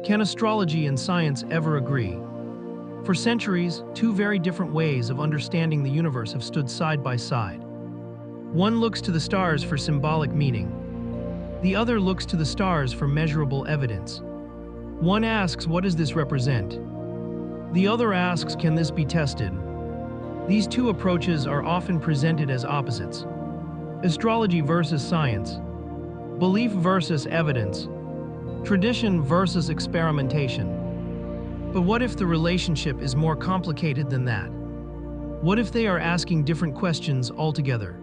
Can astrology and science ever agree? For centuries, two very different ways of understanding the universe have stood side by side. One looks to the stars for symbolic meaning. The other looks to the stars for measurable evidence. One asks, what does this represent? The other asks, can this be tested? These two approaches are often presented as opposites. Astrology versus science. Belief versus evidence. Tradition versus experimentation. But what if the relationship is more complicated than that? What if they are asking different questions altogether?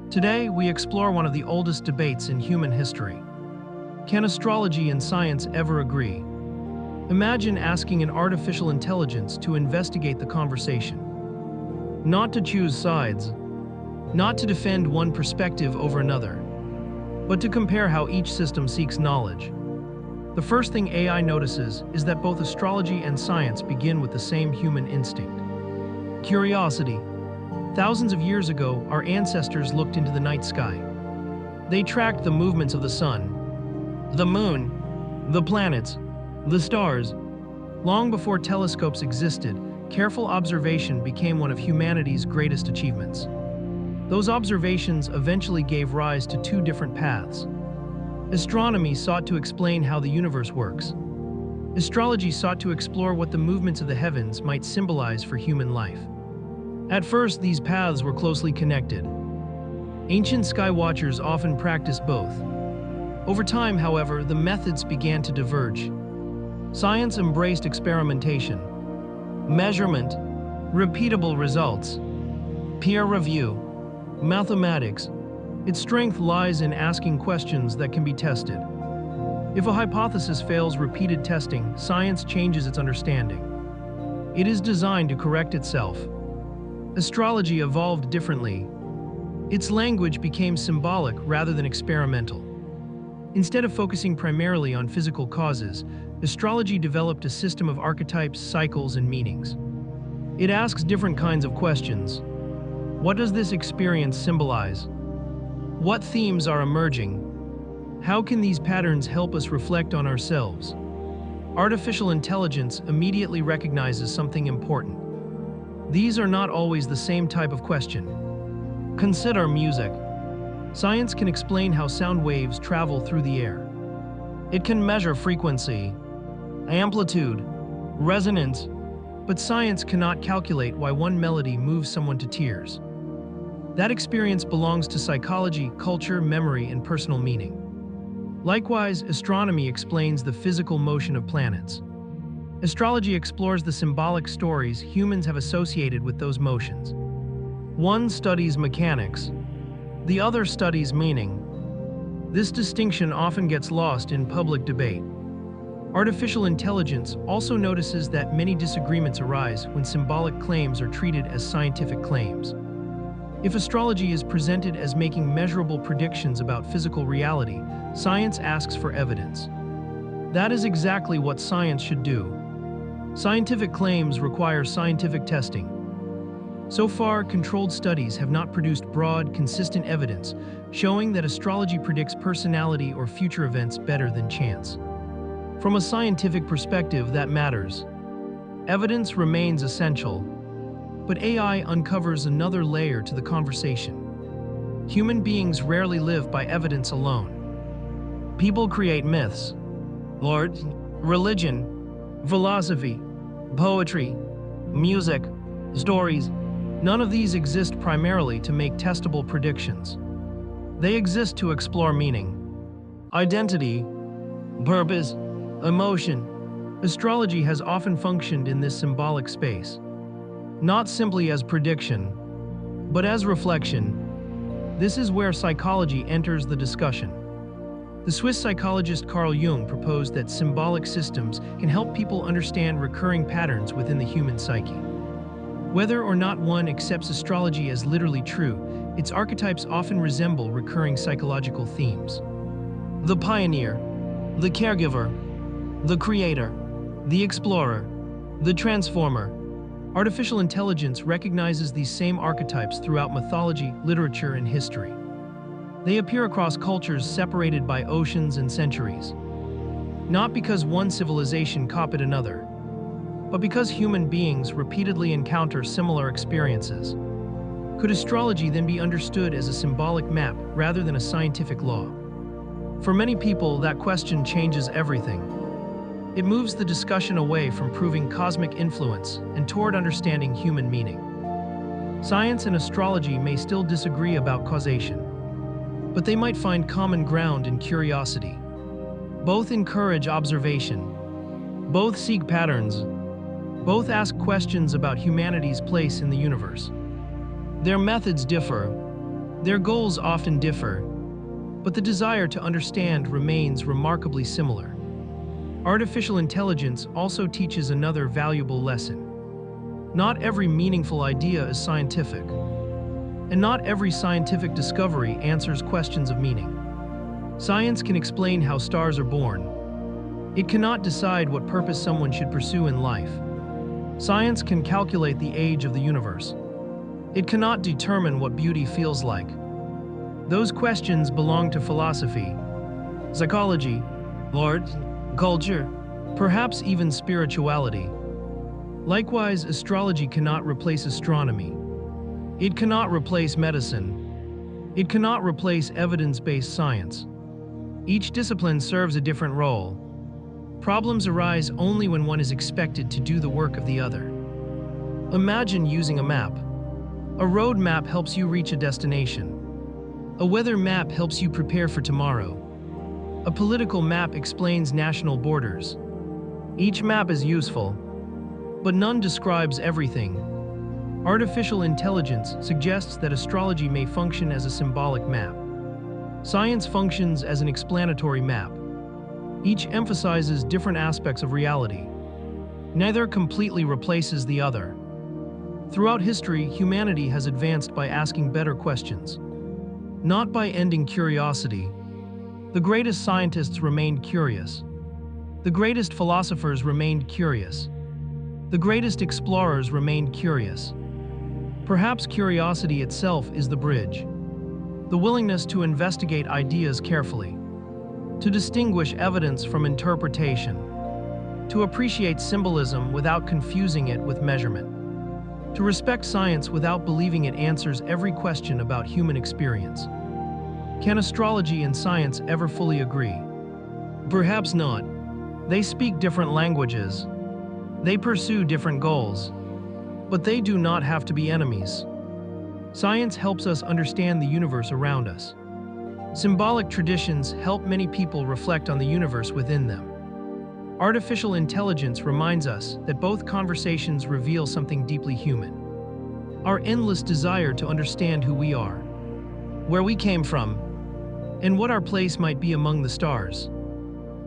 Today, we explore one of the oldest debates in human history. Can astrology and science ever agree? Imagine asking an artificial intelligence to investigate the conversation. Not to choose sides, not to defend one perspective over another, but to compare how each system seeks knowledge. The first thing AI notices is that both astrology and science begin with the same human instinct: curiosity. Thousands of years ago, our ancestors looked into the night sky. They tracked the movements of the sun, the moon, the planets, the stars. Long before telescopes existed, careful observation became one of humanity's greatest achievements. Those observations eventually gave rise to two different paths. Astronomy sought to explain how the universe works. Astrology sought to explore what the movements of the heavens might symbolize for human life. At first, these paths were closely connected. Ancient sky watchers often practiced both. Over time, however, the methods began to diverge. Science embraced experimentation, measurement, repeatable results, peer review, mathematics. Its strength lies in asking questions that can be tested. If a hypothesis fails repeated testing, science changes its understanding. It is designed to correct itself. Astrology evolved differently. Its language became symbolic rather than experimental. Instead of focusing primarily on physical causes, astrology developed a system of archetypes, cycles, and meanings. It asks different kinds of questions. What does this experience symbolize? What themes are emerging? How can these patterns help us reflect on ourselves? Artificial intelligence immediately recognizes something important. These are not always the same type of question. Consider music. Science can explain how sound waves travel through the air. It can measure frequency, amplitude, resonance, but science cannot calculate why one melody moves someone to tears. That experience belongs to psychology, culture, memory, and personal meaning. Likewise, astronomy explains the physical motion of planets. Astrology explores the symbolic stories humans have associated with those motions. One studies mechanics, the other studies meaning. This distinction often gets lost in public debate. Artificial intelligence also notices that many disagreements arise when symbolic claims are treated as scientific claims. If astrology is presented as making measurable predictions about physical reality, science asks for evidence. That is exactly what science should do. Scientific claims require scientific testing. So far, controlled studies have not produced broad, consistent evidence showing that astrology predicts personality or future events better than chance. From a scientific perspective, that matters. Evidence remains essential, but AI uncovers another layer to the conversation. Human beings rarely live by evidence alone. People create myths, art, religion, philosophy, poetry, music, stories. None of these exist primarily to make testable predictions. They exist to explore meaning, identity, purpose, emotion. Astrology has often functioned in this symbolic space, not simply as prediction, but as reflection. This is where psychology enters the discussion. The Swiss psychologist Carl Jung proposed that symbolic systems can help people understand recurring patterns within the human psyche. Whether or not one accepts astrology as literally true, its archetypes often resemble recurring psychological themes. The pioneer, the caregiver, the creator, the explorer, the transformer. Artificial intelligence recognizes these same archetypes throughout mythology, literature, and history. They appear across cultures separated by oceans and centuries. not because one civilization copied another, but because human beings repeatedly encounter similar experiences. Could astrology then be understood as a symbolic map rather than a scientific law? For many people, that question changes everything. It moves the discussion away from proving cosmic influence and toward understanding human meaning. Science and astrology may still disagree about causation, but they might find common ground in curiosity. Both encourage observation. Both seek patterns. Both ask questions about humanity's place in the universe. Their methods differ. Their goals often differ, but the desire to understand remains remarkably similar. Artificial intelligence also teaches another valuable lesson. Not every meaningful idea is scientific, and not every scientific discovery answers questions of meaning. Science can explain how stars are born. It cannot decide what purpose someone should pursue in life. Science can calculate the age of the universe. It cannot determine what beauty feels like. Those questions belong to philosophy, psychology, art, culture, perhaps even spirituality. Likewise, astrology cannot replace astronomy. It cannot replace medicine. It cannot replace evidence-based science. Each discipline serves a different role. Problems arise only when one is expected to do the work of the other. Imagine using a map. A road map helps you reach a destination. A weather map helps you prepare for tomorrow. A political map explains national borders. Each map is useful, but none describes everything. Artificial intelligence suggests that astrology may function as a symbolic map. Science functions as an explanatory map. Each emphasizes different aspects of reality. Neither completely replaces the other. Throughout history, humanity has advanced by asking better questions, not by ending curiosity. The greatest scientists remained curious. The greatest philosophers remained curious. The greatest explorers remained curious. Perhaps curiosity itself is the bridge. The willingness to investigate ideas carefully, to distinguish evidence from interpretation, to appreciate symbolism without confusing it with measurement, to respect science without believing it answers every question about human experience. Can astrology and science ever fully agree? Perhaps not. They speak different languages. They pursue different goals. But they do not have to be enemies. Science helps us understand the universe around us. Symbolic traditions help many people reflect on the universe within them. Artificial intelligence reminds us that both conversations reveal something deeply human. Our endless desire to understand who we are, where we came from, and what our place might be among the stars.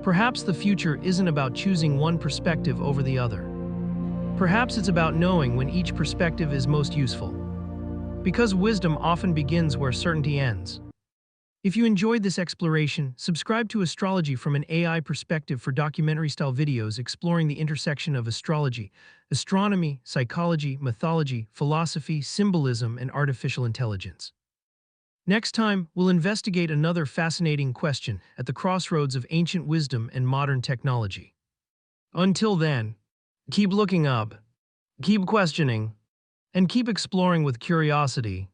Perhaps the future isn't about choosing one perspective over the other. Perhaps it's about knowing when each perspective is most useful. Because wisdom often begins where certainty ends. If you enjoyed this exploration, subscribe to Astrology from an AI perspective for documentary-style videos exploring the intersection of astrology, astronomy, psychology, mythology, philosophy, symbolism, and artificial intelligence. Next time, we'll investigate another fascinating question at the crossroads of ancient wisdom and modern technology. Until then, keep looking up, keep questioning, and keep exploring with curiosity.